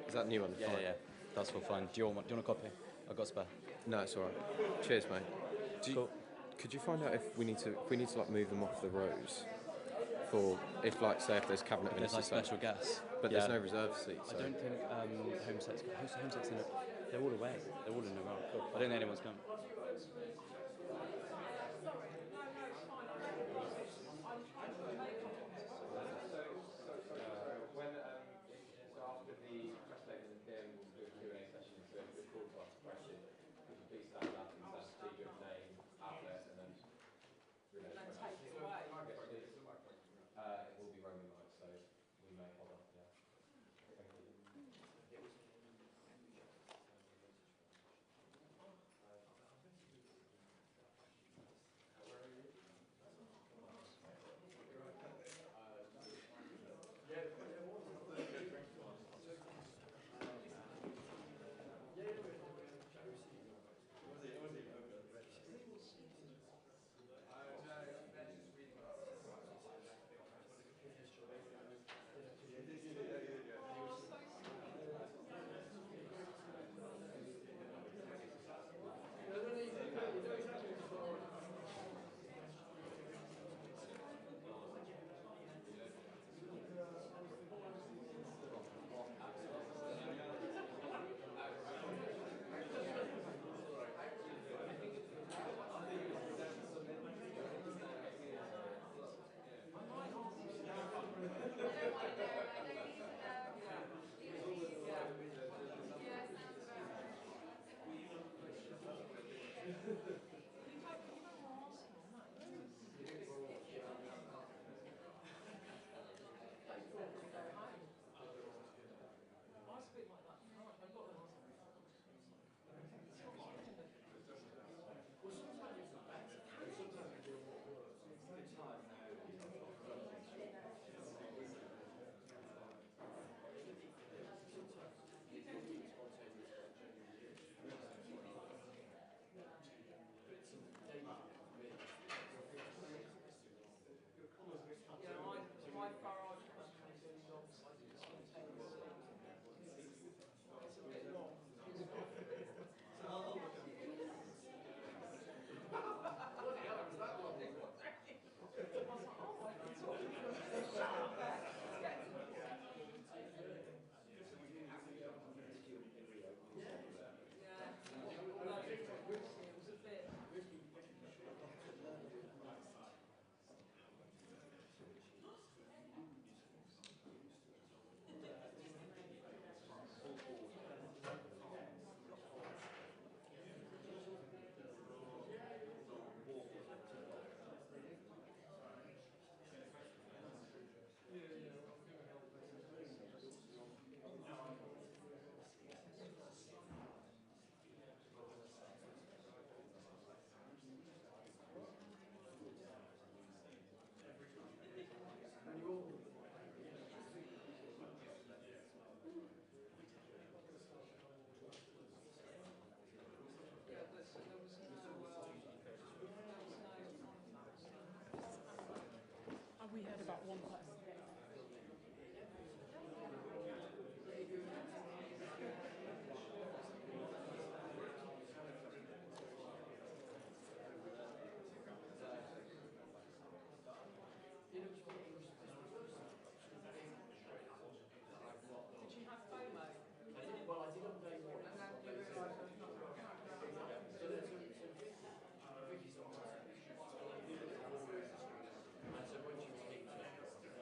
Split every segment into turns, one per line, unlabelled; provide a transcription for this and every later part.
Is that new one?
Yeah, yeah, yeah. That's all fine. Do you want a copy? I've got a spare.
No, it's alright. Cheers, mate.
Cool.
Could you find out if we need to like move them off the rows for if like say if there's cabinet
There's
ministers,
like special guests.
but there's no reserve seats.
I don't think Home Set's in it. They're all away. They're all in the row. Cool. I don't think anyone's come.
So after the press statement and PM, we'll do a Q&A session. So if you're called to ask a question, could you please stand up and state your name, outlet, and then relay the question.
Take it away.
It will be roaming mic, so we may hold up. Yeah. Thank you.
We heard about one person. Did you have FOMO?
Well, I did on day one.
And then you realised there's not
And so once you take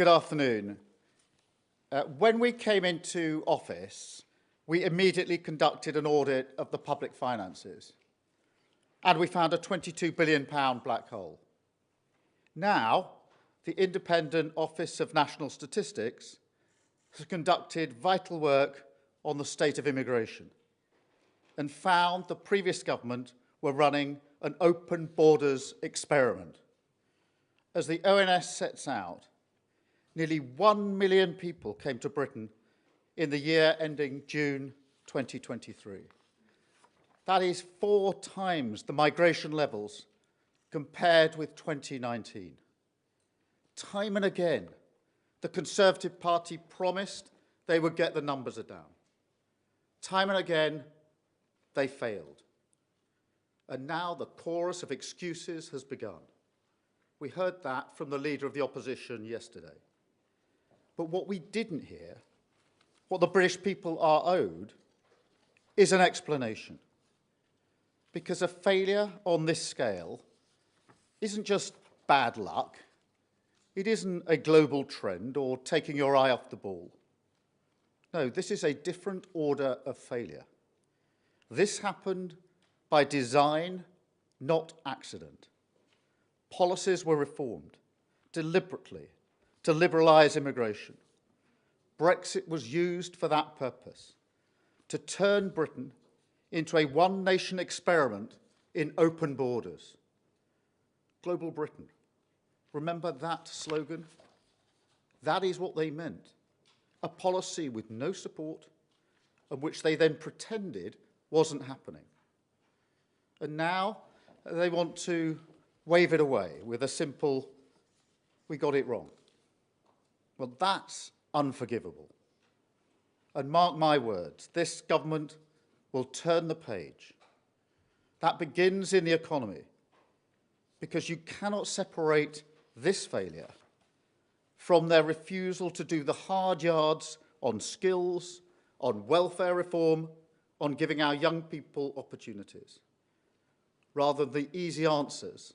Good afternoon. When we came into office, we immediately conducted an audit of the public finances, and we found a £22 billion black hole. Now, the Independent Office of National Statistics has conducted vital work on the state of immigration and found the previous government were running an open borders experiment. As the ONS sets out, nearly 1 million people came to Britain in the year ending June 2023. That is 4 times the migration levels compared with 2019. Time and again, the Conservative Party promised they would get the numbers down. Time and again, they failed. And now the chorus of excuses has begun. We heard that from the Leader of the Opposition yesterday. But what we didn't hear, what the British people are owed, is an explanation. Because a failure on this scale isn't just bad luck, it isn't a global trend or taking your eye off the ball. No, this is a different order of failure. This happened by design, not accident. Policies were reformed deliberately to liberalise immigration. Brexit was used for that purpose, to turn Britain into a one-nation experiment in open borders. Global Britain. Remember that slogan? That is what they meant. A policy with no support and which they then pretended wasn't happening. And now they want to wave it away with a simple, we got it wrong. Well, that's unforgivable. And mark my words, this government will turn the page. That begins in the economy, because you cannot separate this failure from their refusal to do the hard yards on skills, on welfare reform, on giving our young people opportunities, rather than the easy answers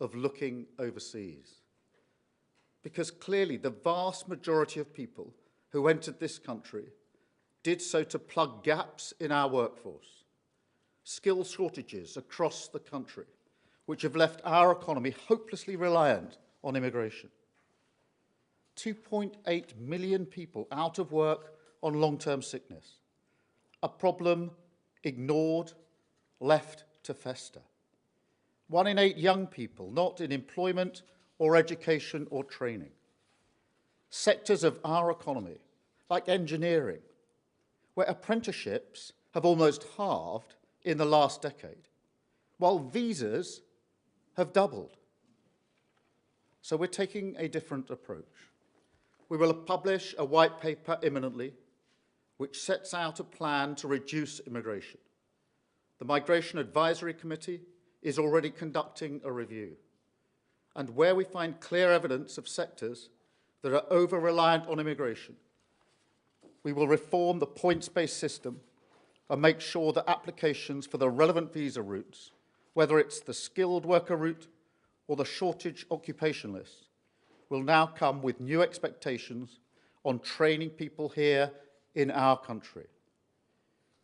of looking overseas. Because clearly the vast majority of people who entered this country did so to plug gaps in our workforce, skill shortages across the country, which have left our economy hopelessly reliant on immigration. 2.8 million people out of work on long-term sickness, a problem ignored, left to fester. 1 in 8 young people not in employment or education or training. Sectors of our economy, like engineering, where apprenticeships have almost halved in the last decade, while visas have doubled. So we're taking a different approach. We will publish a white paper imminently, which sets out a plan to reduce immigration. The Migration Advisory Committee is already conducting a review. And where we find clear evidence of sectors that are over-reliant on immigration, we will reform the points-based system and make sure that applications for the relevant visa routes, whether it's the skilled worker route or the shortage occupation list, will now come with new expectations on training people here in our country.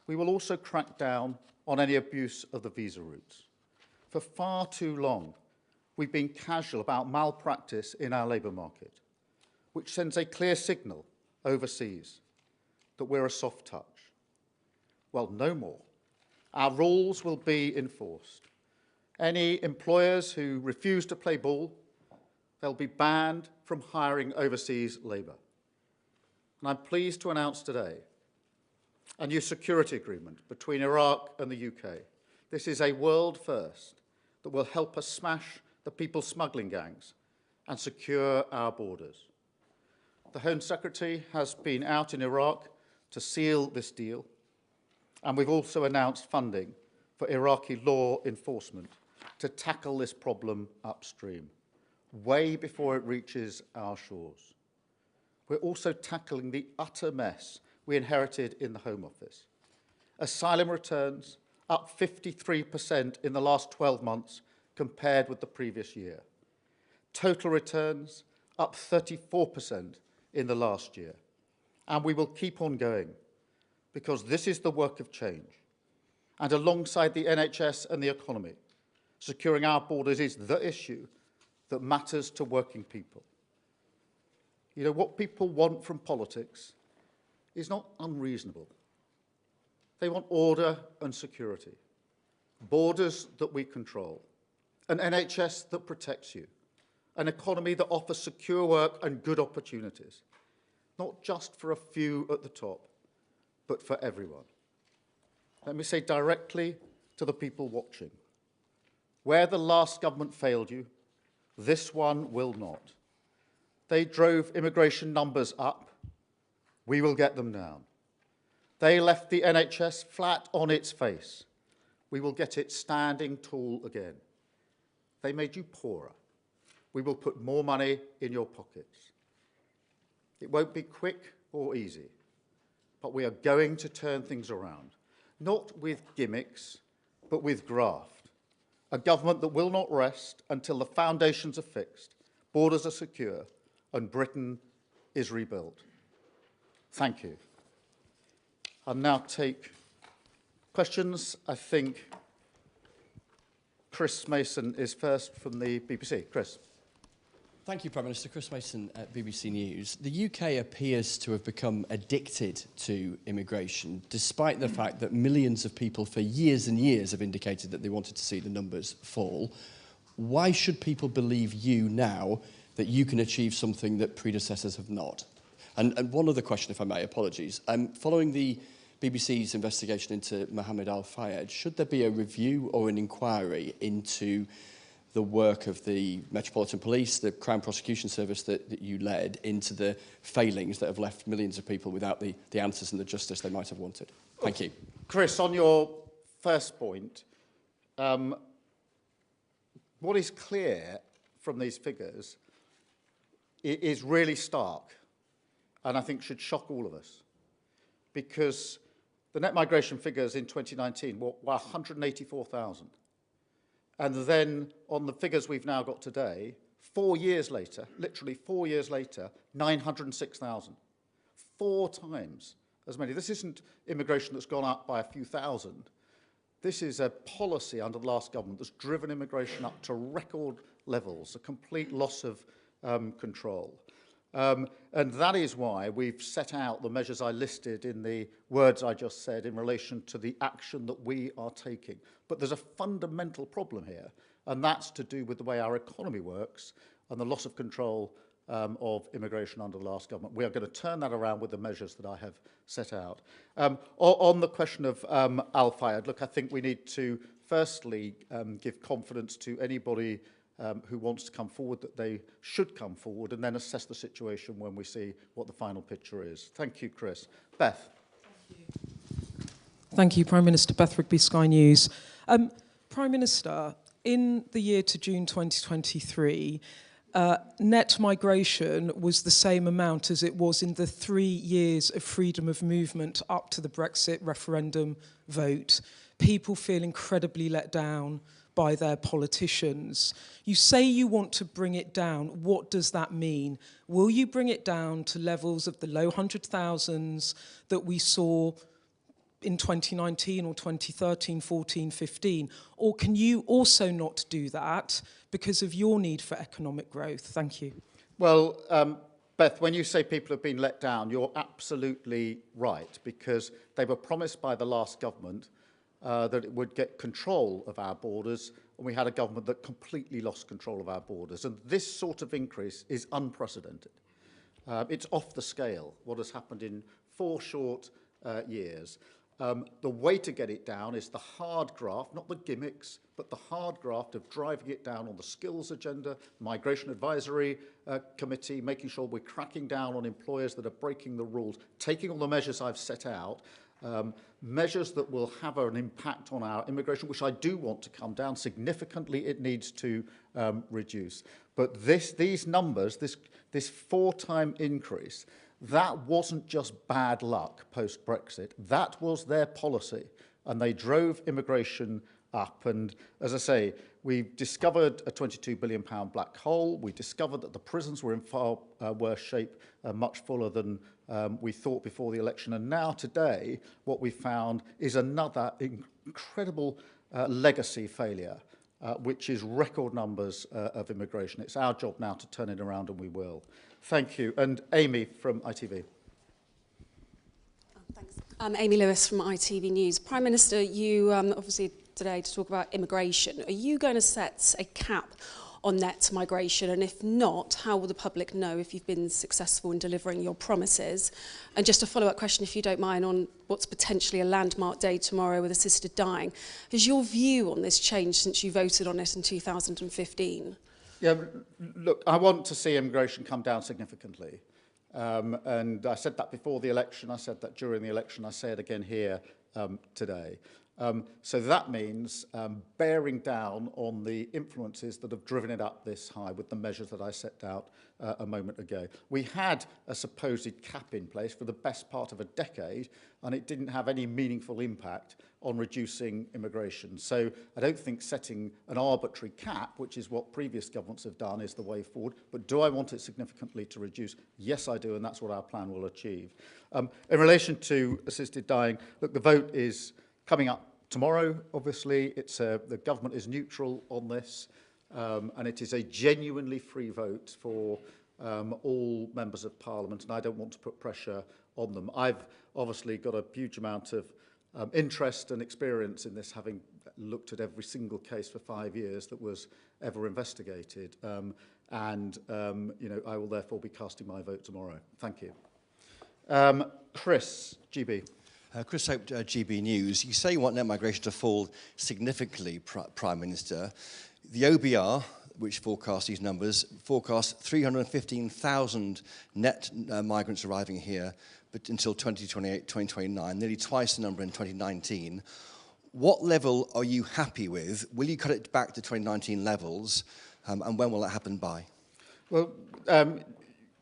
We will also crack down on any abuse of the visa routes. For far too long, we've been casual about malpractice in our labour market, which sends a clear signal overseas that we're a soft touch. Well, no more. Our rules will be enforced. Any employers who refuse to play ball, they'll be banned from hiring overseas labour. And I'm pleased to announce today a new security agreement between Iraq and the UK. This is a world first that will help us smash the people smuggling gangs and secure our borders. The Home Secretary has been out in Iraq to seal this deal, and we've also announced funding for Iraqi law enforcement to tackle this problem upstream, way before it reaches our shores. We're also tackling the utter mess we inherited in the Home Office. Asylum returns up 53% in the last 12 months compared with the previous year. Total returns up 34% in the last year. And we will keep on going, because this is the work of change. And alongside the NHS and the economy, securing our borders is the issue that matters to working people. You know, what people want from politics is not unreasonable. They want order and security, borders that we control, an NHS that protects you, an economy that offers secure work and good opportunities, not just for a few at the top, but for everyone. Let me say directly to the people watching, where the last government failed you, this one will not. They drove immigration numbers up. We will get them down. They left the NHS flat on its face. We will get it standing tall again. They made you poorer. We will put more money in your pockets. It won't be quick or easy, but we are going to turn things around, not with gimmicks, but with graft. A government that will not rest until the foundations are fixed, borders are secure, and Britain is rebuilt. Thank you. I'll now take questions. I think Chris Mason is first from the BBC. Chris.
Thank you, Prime Minister. Chris Mason at BBC News. The UK appears to have become addicted to immigration, despite the fact that millions of people for years and years have indicated that they wanted to see the numbers fall. Why should people believe you now that you can achieve something that predecessors have not? And one other question, if I may, apologies. Following the BBC's investigation into Mohammed Al-Fayed, should there be a review or an inquiry into the work of the Metropolitan Police, the Crown Prosecution Service that you led, into the failings that have left millions of people without the answers and the justice they might have wanted? Thank you.
Chris, on your first point, what is clear from these figures is really stark, and I think should shock all of us, because the net migration figures in 2019 were 184,000. And then on the figures we've now got today, 4 years later, literally 4 years later, 906,000. 4 times as many. This isn't immigration that's gone up by a few thousand. This is a policy under the last government that's driven immigration up to record levels, a complete loss of control. And that is why we've set out the measures I listed in the words I just said in relation to the action that we are taking. But there's a fundamental problem here, and that's to do with the way our economy works and the loss of control of immigration under the last government. We are going to turn that around with the measures that I have set out. On the question of Al-Fayed, look, I think we need to firstly give confidence to anybody who wants to come forward that they should come forward, and then assess the situation when we see what the final picture is. Thank you, Chris. Beth.
Thank you, Prime Minister. Beth Rigby, Sky News. Prime Minister, in the year to June 2023, net migration was the same amount as it was in the 3 years of freedom of movement up to the Brexit referendum vote. People feel incredibly let down by their politicians. You say you want to bring it down. What does that mean? Will you bring it down to levels of the low 100,000s that we saw in 2019 or 2013, 14, 15? Or can you also not do that because of your need for economic growth? Thank you.
Well, Beth, when you say people have been let down, you're absolutely right, because they were promised by the last government that it would get control of our borders, and we had a government that completely lost control of our borders. And this sort of increase is unprecedented. It's off the scale, what has happened in 4 short years. The way to get it down is the hard graft, not the gimmicks, but the hard graft of driving it down on the skills agenda, Migration Advisory Committee, making sure we're cracking down on employers that are breaking the rules, taking all the measures I've set out, measures that will have an impact on our immigration, which I do want to come down significantly. It needs to reduce. But these numbers, this 4-time increase, that wasn't just bad luck post-Brexit. That was their policy, and they drove immigration up. And as I say, we discovered a £22 billion black hole. We discovered that the prisons were in far worse shape, much fuller than we thought before the election. And now today, what we found is another incredible legacy failure, which is record numbers of immigration. It's our job now to turn it around, and we will. Thank you. And Amy from ITV.
Thanks. Amy Lewis from ITV News. Prime Minister, you obviously today to talk about immigration. Are you going to set a cap on net migration? And if not, how will the public know if you've been successful in delivering your promises? And just a follow-up question, if you don't mind, on what's potentially a landmark day tomorrow with assisted dying. Has your view on this changed since you voted on it in 2015?
Yeah, look, I want to see immigration come down significantly. And I said that before the election, I said that during the election, I say it again here today. So that means bearing down on the influences that have driven it up this high with the measures that I set out a moment ago. We had a supposed cap in place for the best part of a decade, and it didn't have any meaningful impact on reducing immigration. So I don't think setting an arbitrary cap, which is what previous governments have done, is the way forward. But do I want it significantly to reduce? Yes, I do, and that's what our plan will achieve. In relation to assisted dying, look, the vote is coming up tomorrow, obviously. The government is neutral on this, and it is a genuinely free vote for all members of Parliament, and I don't want to put pressure on them. I've obviously got a huge amount of interest and experience in this, having looked at every single case for 5 years that was ever investigated, and I will therefore be casting my vote tomorrow. Thank you. Chris, GB.
Chris Hope, GB News. You say you want net migration to fall significantly, Prime Minister. The OBR, which forecasts these numbers, forecasts 315,000 net migrants arriving here but until 2028, 2029, nearly twice the number in 2019. What level are you happy with? Will you cut it back to 2019 levels? And when will that happen by?
Well,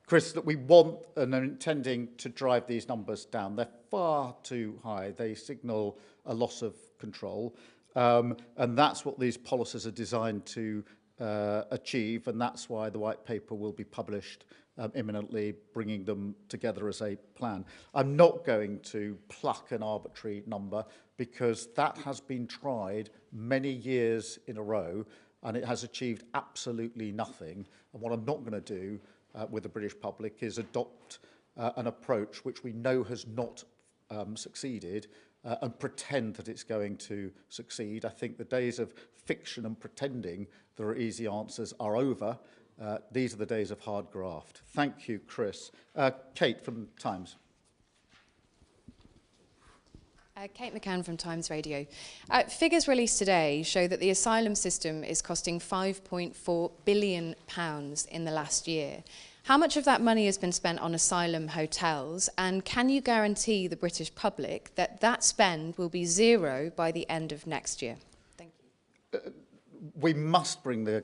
Chris, that we want and are intending to drive these numbers down. They're far too high. They signal a loss of control. And that's what these policies are designed to achieve. And that's why the white paper will be published imminently, bringing them together as a plan. I'm not going to pluck an arbitrary number because that has been tried many years in a row and it has achieved absolutely nothing. And what I'm not going to do with the British public is adopt an approach which we know has not succeeded and pretend that it's going to succeed. I think the days of fiction and pretending there are easy answers are over. These are the days of hard graft. Thank you, Chris. Kate from Times.
Kate McCann from Times Radio. Figures released today show that the asylum system is costing £5.4 billion in the last year. How much of that money has been spent on asylum hotels, and can you guarantee the British public that that spend will be zero by the end of next year? Thank you.
We must bring the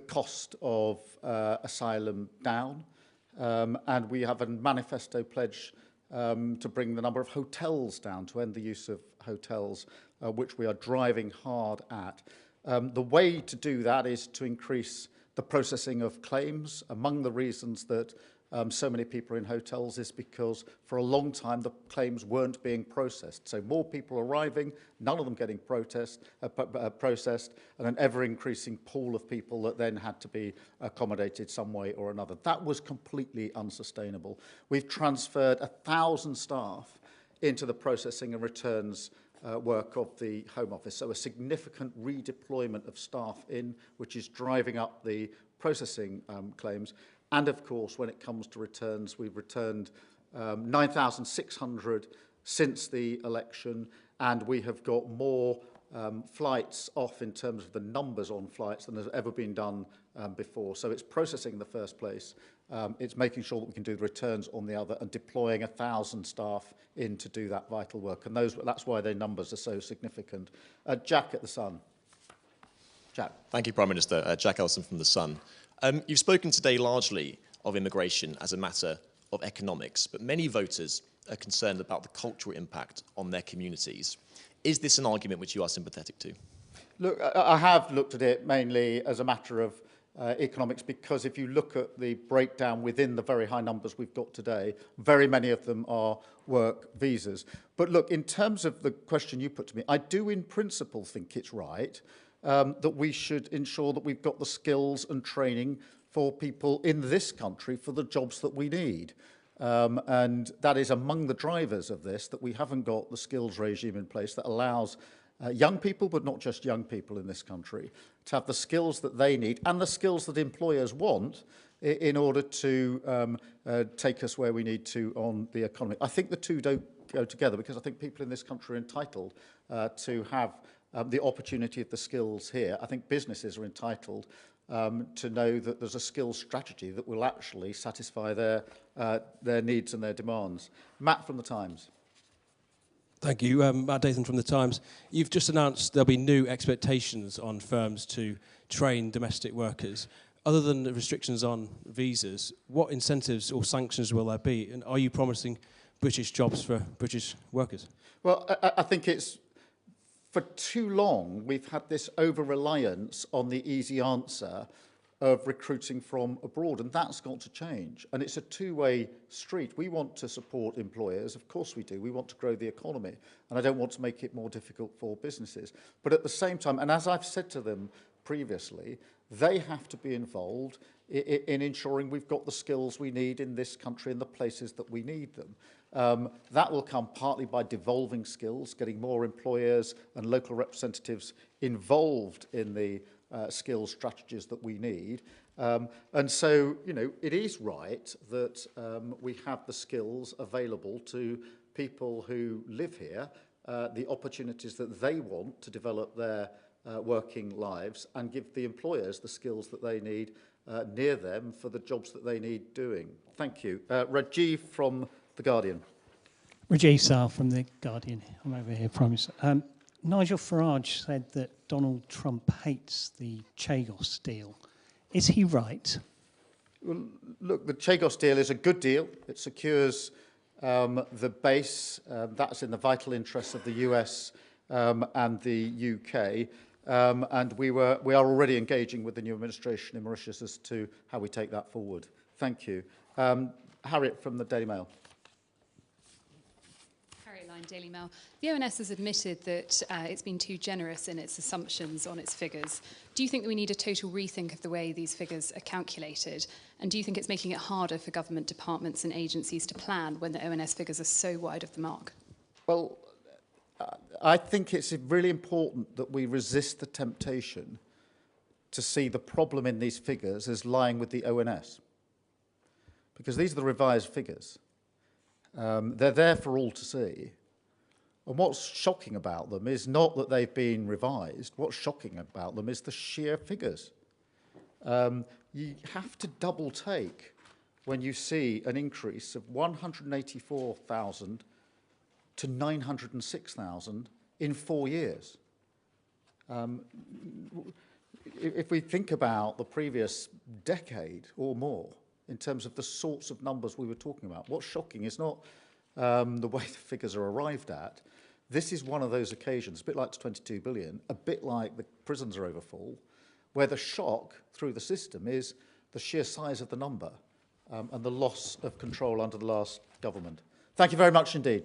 cost of asylum down, and we have a manifesto pledge to bring the number of hotels down, to end the use of hotels, which we are driving hard at. The way to do that is to increase the processing of claims. Among the reasons that so many people are in hotels is because for a long time the claims weren't being processed. So more people arriving, none of them getting processed, and an ever-increasing pool of people that then had to be accommodated some way or another. That was completely unsustainable. We've transferred 1,000 staff into the processing and returns work of the Home Office. So a significant redeployment of staff in, which is driving up the processing claims. And of course, when it comes to returns, we've returned 9,600 since the election, and we have got more flights off in terms of the numbers on flights than has ever been done before. So it's processing in the first place. It's making sure that we can do the returns on the other and deploying 1,000 staff in to do that vital work. And that's why their numbers are so significant. Jack at The Sun. Jack.
Thank you, Prime Minister. Jack Ellison from The Sun. You've spoken today largely of immigration as a matter of economics, but many voters are concerned about the cultural impact on their communities. Is this an argument which you are sympathetic to?
Look, I have looked at it mainly as a matter of economics, because if you look at the breakdown within the very high numbers we've got today, very many of them are work visas. But look, in terms of the question you put to me, I do in principle think it's right that we should ensure that we've got the skills and training for people in this country for the jobs that we need. And that is among the drivers of this, that we haven't got the skills regime in place that allows young people, but not just young people in this country, to have the skills that they need and the skills that employers want in order to take us where we need to on the economy. I think the two don't go together, because I think people in this country are entitled to have the opportunity of the skills here. I think businesses are entitled to know that there's a skills strategy that will actually satisfy their needs and their demands. Matt from The Times.
Thank you. Matt Dathan from The Times. You've just announced there'll be new expectations on firms to train domestic workers. Other than the restrictions on visas, what incentives or sanctions will there be? And are you promising British jobs for British workers?
Well, I think it's, for too long, we've had this over-reliance on the easy answer of recruiting from abroad, and that's got to change. And it's a two-way street. We want to support employers, of course we do. We want to grow the economy, and I don't want to make it more difficult for businesses. But at the same time, and as I've said to them previously, they have to be involved in ensuring we've got the skills we need in this country in the places that we need them. That will come partly by devolving skills, getting more employers and local representatives involved in the skills strategies that we need. And so, you know, it is right that we have the skills available to people who live here, the opportunities that they want to develop their working lives, and give the employers the skills that they need near them for the jobs that they need doing. Thank you. Rajiv from The Guardian.
Rajiv Sal from The Guardian. I'm over here, Prime Minister. Nigel Farage said that Donald Trump hates the Chagos deal. Is he right?
Well, look, the Chagos deal is a good deal. It secures the base. That's in the vital interests of the US and the UK. And we are already engaging with the new administration in Mauritius as to how we take that forward. Thank you. Harriet from the Daily Mail.
Daily Mail. The ONS has admitted that it's been too generous in its assumptions on its figures. Do you think that we need a total rethink of the way these figures are calculated? And do you think it's making it harder for government departments and agencies to plan when the ONS figures are so wide of the mark?
Well, I think it's really important that we resist the temptation to see the problem in these figures as lying with the ONS. Because these are the revised figures. They're there for all to see. And what's shocking about them is not that they've been revised. What's shocking about them is the sheer figures. You have to double take when you see an increase of 184,000 to 906,000 in 4 years. If we think about the previous decade or more, in terms of the sorts of numbers we were talking about, what's shocking is not the way the figures are arrived at. This is one of those occasions, a bit like the 22 billion, a bit like the prisons are overfull, where the shock through the system is the sheer size of the number and the loss of control under the last government. Thank you very much indeed.